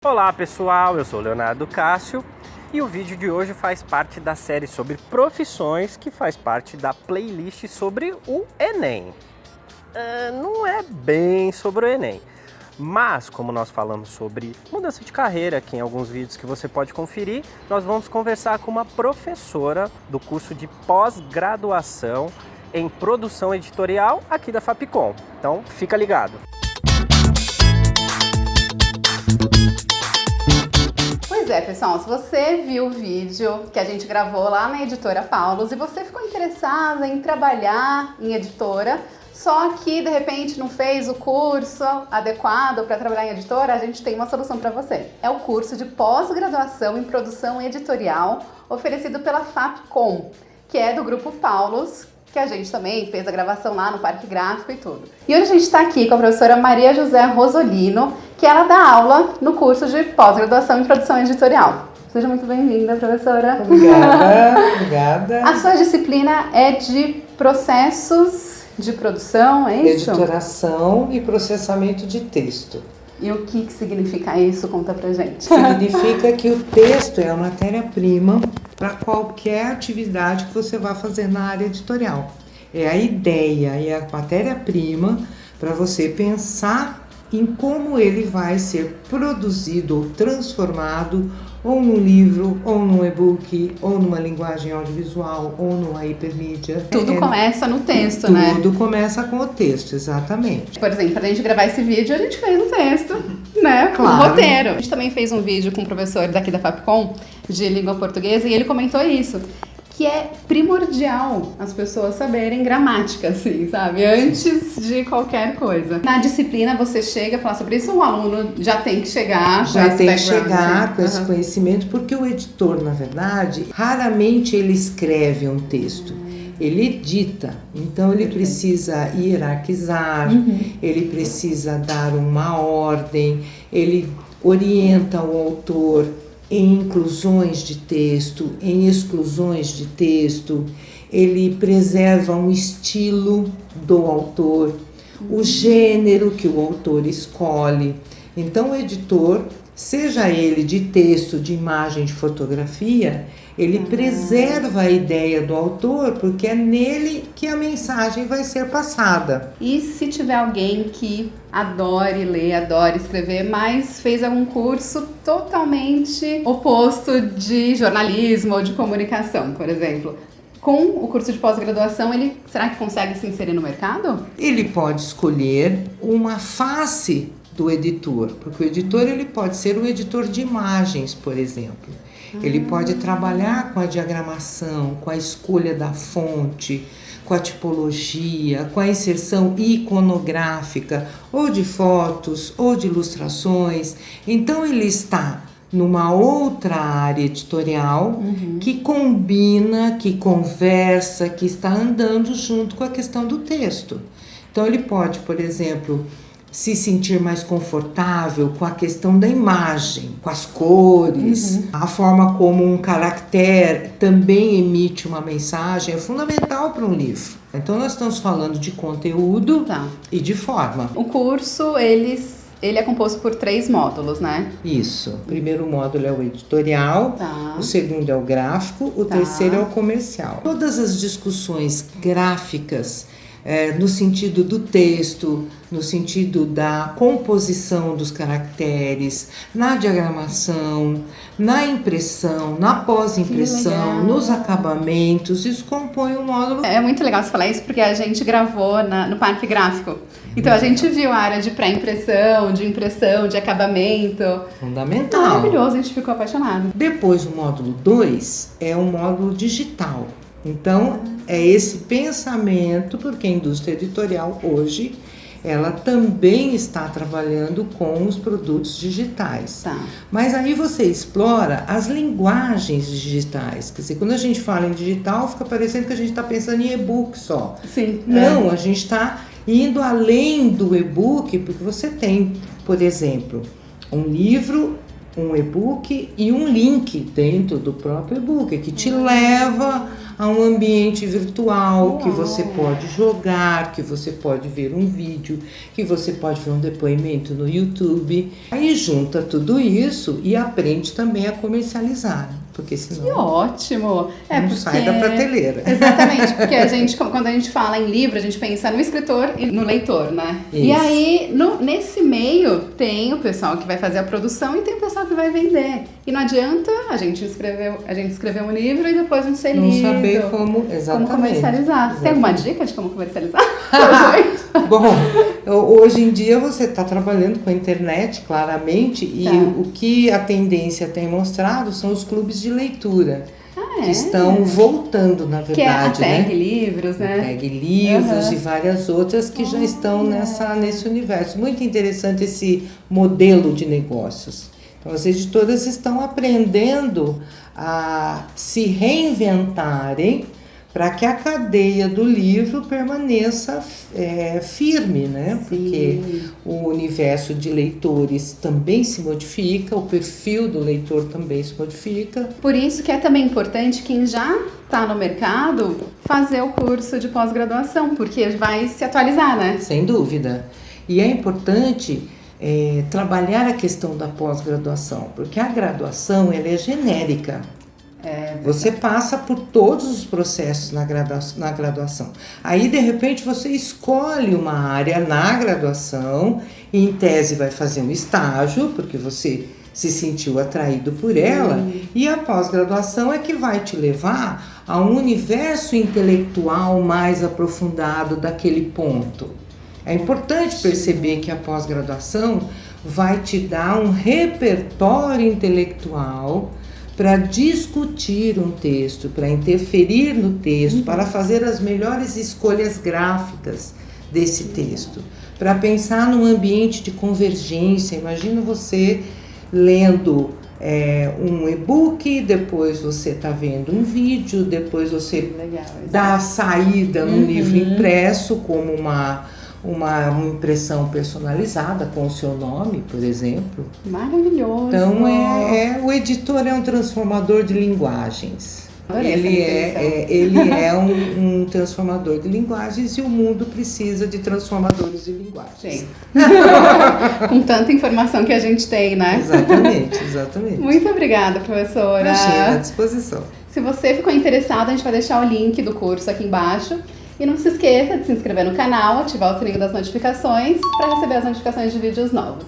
Olá pessoal, eu sou Leonardo Cássio e o vídeo de hoje faz parte da série sobre profissões que faz parte da playlist sobre o Enem. Não é bem sobre o Enem, mas como nós falamos sobre mudança de carreira aqui em alguns vídeos que você pode conferir, nós vamos conversar com uma professora do curso de pós-graduação em produção editorial aqui da Fapcom. Então fica ligado. Pois é, pessoal, se você viu o vídeo que a gente gravou lá na Editora Paulus e você ficou interessada em trabalhar em editora, só que de repente não fez o curso adequado para trabalhar em editora, a gente tem uma solução para você. É o curso de pós-graduação em produção editorial oferecido pela Fapcom, que é do Grupo Paulus, que a gente também fez a gravação lá no Parque Gráfico e tudo. E hoje a gente está aqui com a professora Maria José Rosolino, que ela dá aula no curso de pós-graduação em produção editorial. Seja muito bem-vinda, professora. Obrigada. A sua disciplina é de processos de produção, é isso? Editoração e processamento de texto. E o que significa isso? Conta pra gente. Significa que o texto é a matéria-prima para qualquer atividade que você vá fazer na área editorial. É a ideia, é a matéria-prima para você pensar em como ele vai ser produzido ou transformado ou num livro, ou num e-book, ou numa linguagem audiovisual, ou numa hipermídia. Tudo começa no texto, né? Tudo começa com o texto, exatamente. Por exemplo, para a gente gravar esse vídeo, a gente fez um texto, né? Claro. Um roteiro. A gente também fez um vídeo com um professor daqui da Fapcom, de língua portuguesa, e ele comentou isso, que é primordial as pessoas saberem gramática, assim, sabe? Antes de qualquer coisa. Na disciplina, você chega a falar sobre isso, o aluno já tem que chegar com Já esse tem que background, chegar assim. com esse conhecimento, porque o editor, na verdade, raramente ele escreve um texto. Ele edita, então ele precisa hierarquizar, ele precisa dar uma ordem, ele orienta o autor em inclusões de texto, em exclusões de texto, ele preserva um estilo do autor, o gênero que o autor escolhe. Então o editor, seja ele de texto, de imagem, de fotografia, ele preserva a ideia do autor, porque é nele que a mensagem vai ser passada. E se tiver alguém que adore ler, adore escrever, mas fez algum curso totalmente oposto de jornalismo ou de comunicação, por exemplo, com o curso de pós-graduação, ele será que consegue se inserir no mercado? Ele pode escolher uma face do editor, porque o editor ele pode ser um editor de imagens, por exemplo. Ele pode trabalhar com a diagramação, com a escolha da fonte, com a tipologia, com a inserção iconográfica, ou de fotos, ou de ilustrações. Então ele está numa outra área editorial que combina, que conversa, que está andando junto com a questão do texto. Então ele pode, por exemplo, se sentir mais confortável com a questão da imagem, com as cores, a forma como um caractere também emite uma mensagem é fundamental para um livro. Então nós estamos falando de conteúdo e de forma. O curso, ele é composto por 3 módulos, né? Isso. O primeiro módulo é o editorial, o segundo é o gráfico, o terceiro é o comercial. Todas as discussões gráficas, no sentido do texto, no sentido da composição dos caracteres, na diagramação, na impressão, na pós-impressão, nos acabamentos, isso compõe um módulo. É muito legal você falar isso porque a gente gravou no Parque Gráfico. Então a gente viu a área de pré-impressão, de impressão, de acabamento. Fundamental. Maravilhoso, a gente ficou apaixonado. Depois o módulo 2 é um módulo digital. Então é esse pensamento, porque a indústria editorial hoje ela também está trabalhando com os produtos digitais. Mas aí você explora as linguagens digitais. Quer dizer, quando a gente fala em digital, fica parecendo que a gente está pensando em e-book só. Sim. Não, a gente está indo além do e-book, porque você tem, por exemplo, um livro, um e-book e um link dentro do próprio e-book, que te leva a um ambiente virtual que Uau. você pode jogar, que você pode ver um vídeo, que você pode ver um depoimento no YouTube. Aí junta tudo isso e aprende também a comercializar, porque Que senão ótimo! não sai da prateleira. Exatamente, porque quando a gente fala em livro, a gente pensa no escritor e no leitor, né? Isso. E aí, nesse meio, tem o pessoal que vai fazer a produção e tem o pessoal que vai vender. E não adianta a gente escrever um livro e depois não ser Não lido. saber como, exatamente. Como comercializar. Você tem alguma dica de como comercializar? Bom, hoje em dia você está trabalhando com a internet, claramente, e o que a tendência tem mostrado são os clubes de leitura, que estão voltando, na verdade, que é a Tag né? Livros, né? A Tag Livros e várias outras que já estão nesse universo. Muito interessante esse modelo de negócios. Então, as editoras estão aprendendo a se reinventarem para que a cadeia do livro permaneça firme, né? Sim. Porque o universo de leitores também se modifica, o perfil do leitor também se modifica. Por isso que é também importante quem já está no mercado fazer o curso de pós-graduação, porque vai se atualizar, né? Sem dúvida. E é importante trabalhar a questão da pós-graduação, porque a graduação ela é genérica. Você passa por todos os processos na graduação. Aí, de repente, você escolhe uma área na graduação e, em tese, vai fazer um estágio, porque você se sentiu atraído por ela. E a pós-graduação é que vai te levar a um universo intelectual mais aprofundado daquele ponto. É importante perceber que a pós-graduação vai te dar um repertório intelectual para discutir um texto, para interferir no texto, para fazer as melhores escolhas gráficas desse texto, para pensar num ambiente de convergência. Imagina você lendo um e-book, depois você está vendo um vídeo, depois você dá a saída num livro impresso como uma impressão personalizada com o seu nome, por exemplo. Maravilhoso! Então, o editor é um transformador de linguagens. Ele é um transformador de linguagens e o mundo precisa de transformadores de linguagens. Sim. Com tanta informação que a gente tem, né? Exatamente. Muito obrigada, professora. Imagina, à disposição. Se você ficou interessado, a gente vai deixar o link do curso aqui embaixo. E não se esqueça de se inscrever no canal, ativar o sininho das notificações para receber as notificações de vídeos novos.